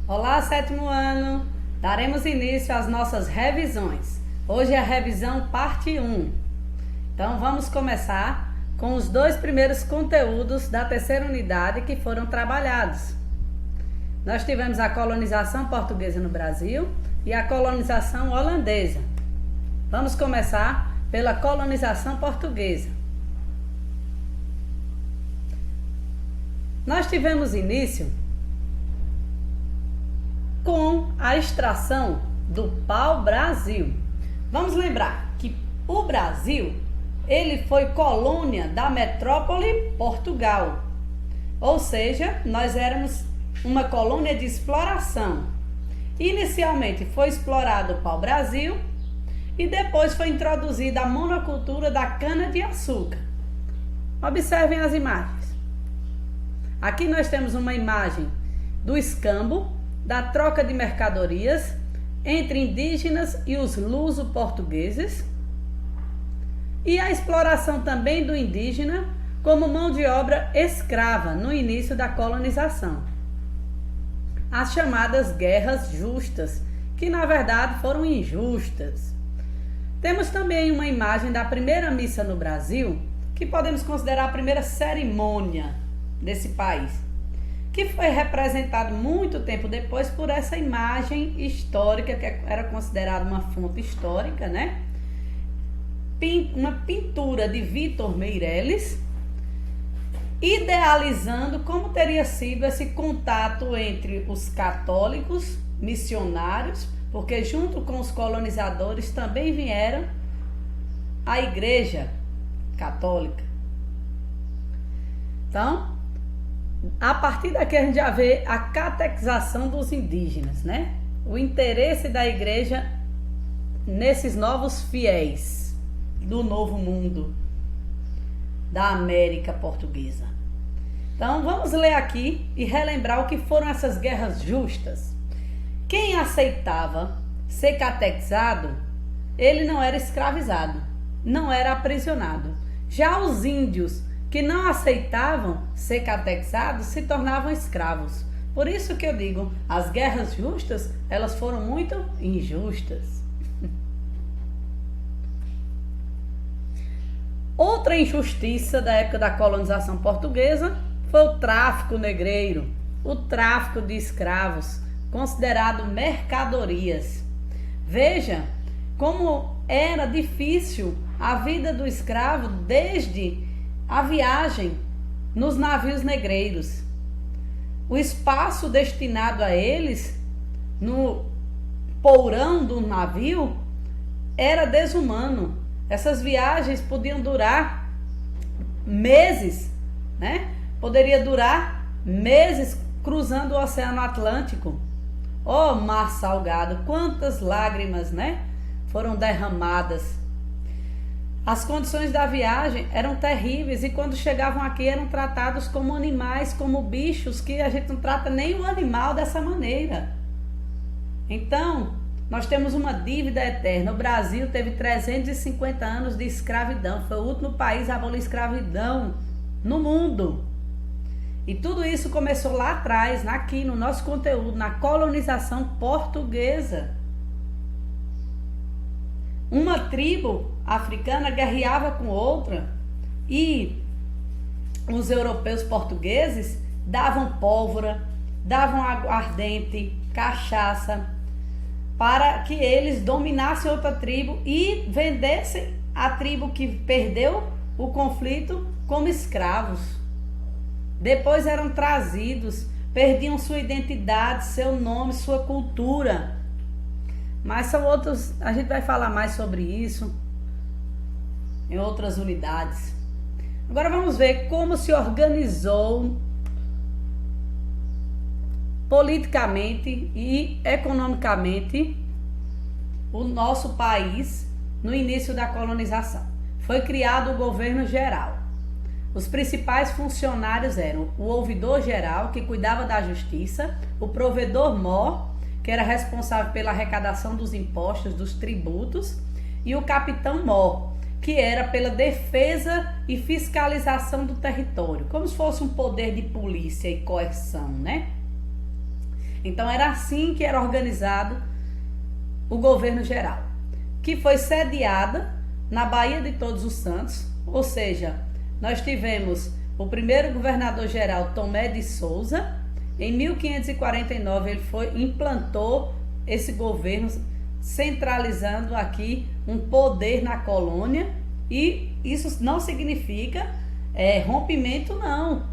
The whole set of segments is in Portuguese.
Olá, sétimo ano! Daremos início às nossas revisões. Hoje é a revisão parte 1. Então vamos começar com os 2 primeiros conteúdos da terceira unidade que foram trabalhados. Nós tivemos a colonização portuguesa no Brasil e a colonização holandesa. Vamos começar pela colonização portuguesa. Nós tivemos início com a extração do pau-brasil. Vamos lembrar que o Brasil, ele foi colônia da metrópole Portugal. Ou seja, nós éramos uma colônia de exploração. Inicialmente foi explorado o pau-brasil e depois foi introduzida a monocultura da cana-de-açúcar. Observem as imagens. Aqui nós temos uma imagem do escambo, da troca de mercadorias entre indígenas e os luso-portugueses e a exploração também do indígena como mão de obra escrava no início da colonização. As chamadas guerras justas, que na verdade foram injustas. Temos também uma imagem da primeira missa no Brasil, que podemos considerar a primeira cerimônia desse país, que foi representado muito tempo depois por essa imagem histórica, que era considerada uma fonte histórica, né? Uma pintura de Vitor Meireles, idealizando como teria sido esse contato entre os católicos, missionários, porque junto com os colonizadores também vieram a Igreja Católica. Então, a partir daqui a gente já vê a catequização dos indígenas, né? O interesse da igreja nesses novos fiéis do novo mundo, da América Portuguesa. Então vamos ler aqui e relembrar o que foram essas guerras justas. Quem aceitava ser catequizado, ele não era escravizado, não era aprisionado. Já os índios que não aceitavam ser catequizados se tornavam escravos. Por isso que eu digo, as guerras justas, elas foram muito injustas. Outra injustiça da época da colonização portuguesa foi o tráfico negreiro, o tráfico de escravos, considerado mercadorias. Veja como era difícil a vida do escravo desde a viagem nos navios negreiros. O espaço destinado a eles no porão do navio era desumano. Essas viagens podiam durar meses, né? Poderia durar meses cruzando o Oceano Atlântico. Oh, mar salgado, quantas lágrimas, né? Foram derramadas. As condições da viagem eram terríveis e quando chegavam aqui eram tratados como animais, como bichos, que a gente não trata nem o animal dessa maneira. Então, nós temos uma dívida eterna. O Brasil teve 350 anos de escravidão. Foi o último país a abolir escravidão no mundo. E tudo isso começou lá atrás, aqui no nosso conteúdo, na colonização portuguesa. Uma tribo africana guerreava com outra e os europeus portugueses davam pólvora, davam aguardente, cachaça, para que eles dominassem outra tribo e vendessem a tribo que perdeu o conflito como escravos. Depois eram trazidos, perdiam sua identidade, seu nome, sua cultura. Mas são outros, a gente vai falar mais sobre isso em outras unidades. Agora vamos ver como se organizou politicamente e economicamente o nosso país no início da colonização. Foi criado o governo geral. Os principais funcionários eram o ouvidor geral, que cuidava da justiça, o provedor-mor, que era responsável pela arrecadação dos impostos, dos tributos, e o capitão-mor, que era pela defesa e fiscalização do território, como se fosse um poder de polícia e coerção, né? Então era assim que era organizado o governo geral, que foi sediada na Baía de Todos os Santos, ou seja, nós tivemos o primeiro governador-geral Tomé de Souza. Em 1549 ele implantou esse governo, centralizando aqui um poder na colônia, e isso não significa rompimento, não.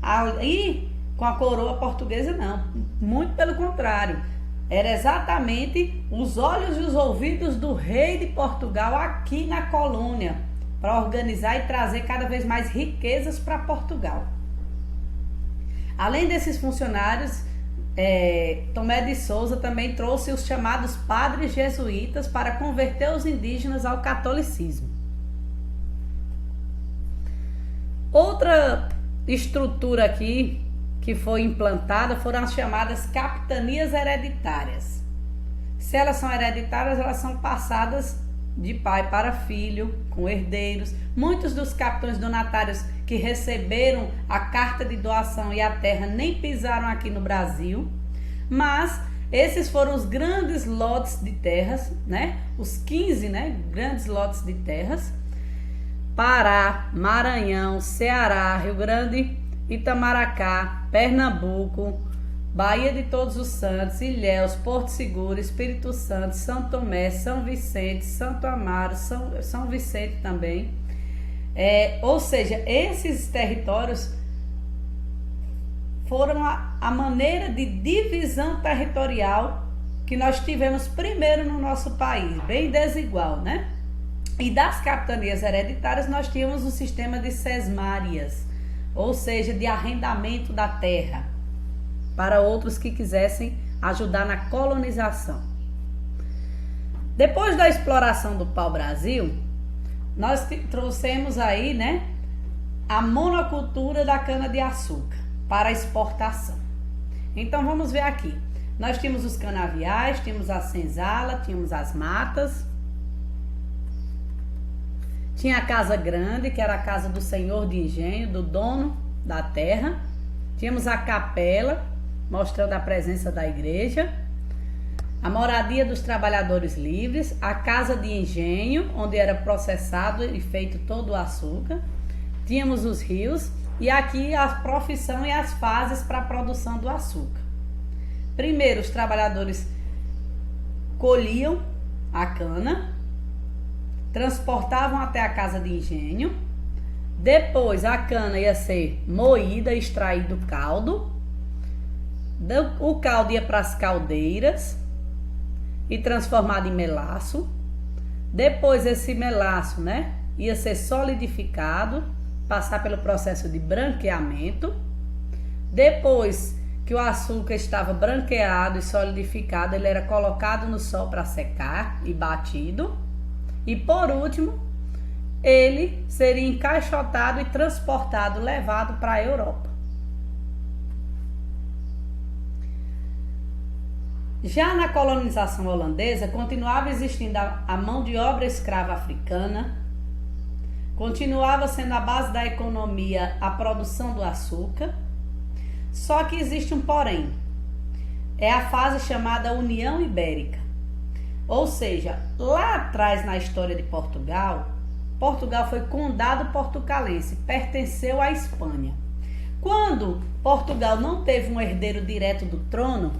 Aí, com a coroa portuguesa, não. Muito pelo contrário. Era exatamente os olhos e os ouvidos do rei de Portugal aqui na colônia, para organizar e trazer cada vez mais riquezas para Portugal. Além desses funcionários, Tomé de Souza também trouxe os chamados padres jesuítas para converter os indígenas ao catolicismo. Outra estrutura aqui que foi implantada foram as chamadas capitanias hereditárias. Se elas são hereditárias, elas são passadas de pai para filho, com herdeiros. Muitos dos capitães donatários que receberam a carta de doação e a terra nem pisaram aqui no Brasil, mas esses foram os grandes lotes de terras, né? Os 15, grandes lotes de terras. Pará, Maranhão, Ceará, Rio Grande, Itamaracá, Pernambuco, Baía de Todos os Santos, Ilhéus, Porto Seguro, Espírito Santo, São Tomé, São Vicente, Santo Amaro, São Vicente também. Ou seja, esses territórios foram a maneira de divisão territorial que nós tivemos primeiro no nosso país, bem desigual, né? E das capitanias hereditárias nós tínhamos um sistema de sesmárias, ou seja, de arrendamento da terra para outros que quisessem ajudar na colonização. Depois da exploração do pau-brasil, nós trouxemos aí, a monocultura da cana-de-açúcar para exportação. Então vamos ver aqui. Nós tínhamos os canaviais, tínhamos a senzala, tínhamos as matas. Tinha a casa grande, que era a casa do senhor de engenho, do dono da terra. Tínhamos a capela, mostrando a presença da igreja. A moradia dos trabalhadores livres, a casa de engenho, onde era processado e feito todo o açúcar. Tínhamos os rios e aqui a profissão e as fases para a produção do açúcar. Primeiro, os trabalhadores colhiam a cana, transportavam até a casa de engenho. Depois a cana ia ser moída, extraído o caldo. O caldo ia para as caldeiras e transformado em melaço. Depois esse melaço, ia ser solidificado, passar pelo processo de branqueamento. Depois que o açúcar estava branqueado e solidificado, ele era colocado no sol para secar e batido. E por último, ele seria encaixotado e transportado, levado para a Europa. Já na colonização holandesa, continuava existindo a mão de obra escrava africana, continuava sendo a base da economia a produção do açúcar, só que existe um porém. É a fase chamada União Ibérica. Ou seja, lá atrás na história de Portugal, Portugal foi condado portucalense, pertenceu à Espanha. Quando Portugal não teve um herdeiro direto do trono,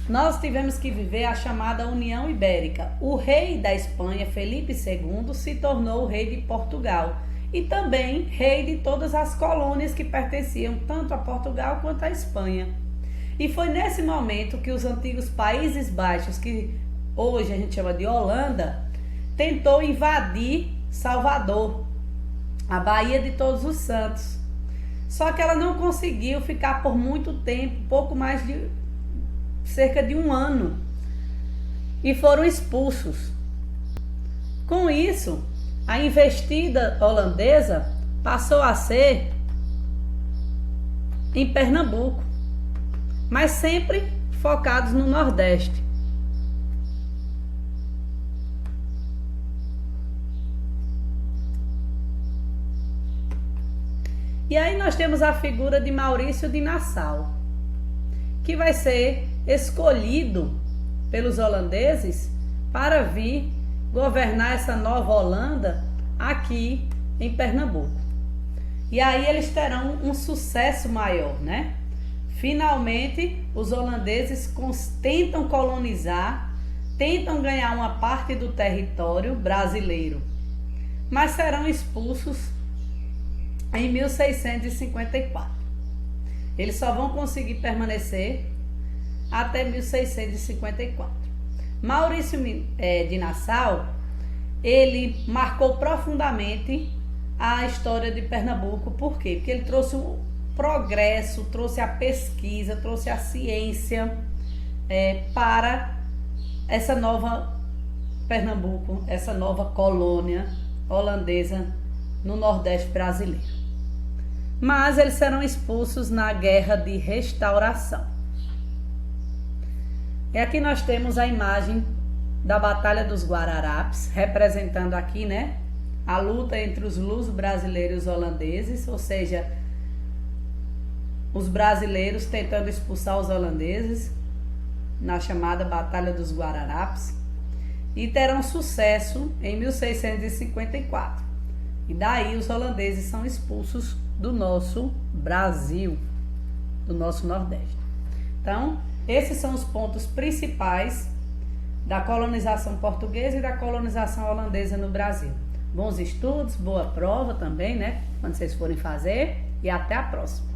nós tivemos que viver a chamada União Ibérica. O rei da Espanha, Felipe II, se tornou o rei de Portugal e também rei de todas as colônias que pertenciam tanto a Portugal quanto à Espanha. E foi nesse momento que os antigos Países Baixos, que hoje a gente chama de Holanda, tentou invadir Salvador, a Baía de Todos os Santos. Só que ela não conseguiu ficar por muito tempo, pouco mais de cerca de um ano, e foram expulsos. Com isso, a investida holandesa passou a ser em Pernambuco, mas sempre focados no Nordeste. E aí nós temos a figura de Maurício de Nassau, que vai ser escolhido pelos holandeses para vir governar essa nova Holanda aqui em Pernambuco. E aí eles terão um sucesso maior, né? Finalmente, os holandeses tentam colonizar, tentam ganhar uma parte do território brasileiro, mas serão expulsos em 1654. Eles só vão conseguir permanecer até 1654. Maurício de Nassau, ele marcou profundamente a história de Pernambuco. Por quê? Porque ele trouxe o progresso, trouxe a pesquisa, trouxe a ciência para essa nova Pernambuco, essa nova colônia holandesa no Nordeste brasileiro. Mas eles serão expulsos na Guerra de Restauração. E aqui nós temos a imagem da Batalha dos Guararapes, representando aqui, né, a luta entre os luso-brasileiros e os holandeses, ou seja, os brasileiros tentando expulsar os holandeses na chamada Batalha dos Guararapes, e terão sucesso em 1654. E daí os holandeses são expulsos do nosso Brasil, do nosso Nordeste. Então, esses são os pontos principais da colonização portuguesa e da colonização holandesa no Brasil. Bons estudos, boa prova também, né? Quando vocês forem fazer, e até a próxima.